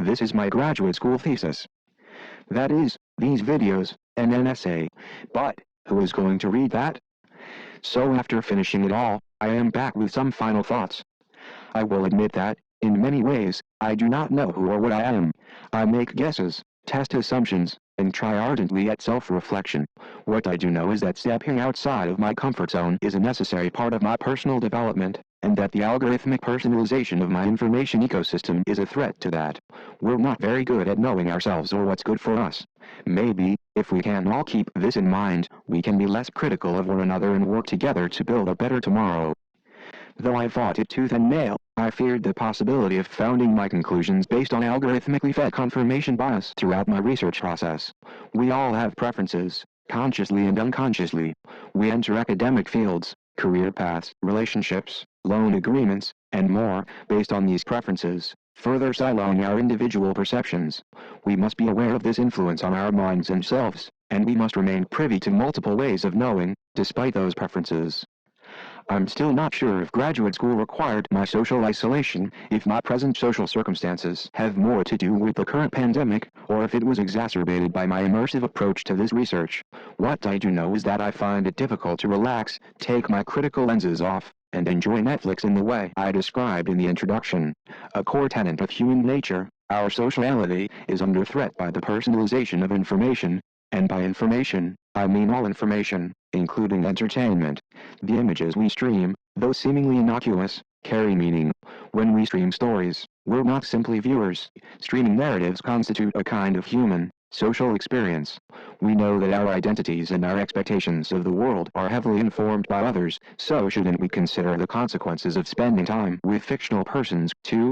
This is my graduate school thesis. That is, these videos, and an essay. But, who is going to read that? So after finishing it all, I am back with some final thoughts. I will admit that, in many ways, I do not know who or what I am. I make guesses, test assumptions, and try ardently at self-reflection. What I do know is that stepping outside of my comfort zone is a necessary part of my personal development, and that the algorithmic personalization of my information ecosystem is a threat to that. We're not very good at knowing ourselves or what's good for us. Maybe, if we can all keep this in mind, we can be less critical of one another and work together to build a better tomorrow. Though I fought it tooth and nail, I feared the possibility of founding my conclusions based on algorithmically fed confirmation bias throughout my research process. We all have preferences, consciously and unconsciously. We enter academic fields, career paths, relationships, loan agreements, and more, based on these preferences, further siloing our individual perceptions. We must be aware of this influence on our minds and selves, and we must remain privy to multiple ways of knowing, despite those preferences. I'm still not sure if graduate school required my social isolation, if my present social circumstances have more to do with the current pandemic, or if it was exacerbated by my immersive approach to this research. What I do know is that I find it difficult to relax, take my critical lenses off, and enjoy Netflix in the way I described in the introduction. A core tenet of human nature, our sociality, is under threat by the personalization of information, and by information, I mean all information, including entertainment. The images we stream, though seemingly innocuous, carry meaning. When we stream stories, we're not simply viewers. Streaming narratives constitute a kind of human, social experience. We know that our identities and our expectations of the world are heavily informed by others, so shouldn't we consider the consequences of spending time with fictional persons, too?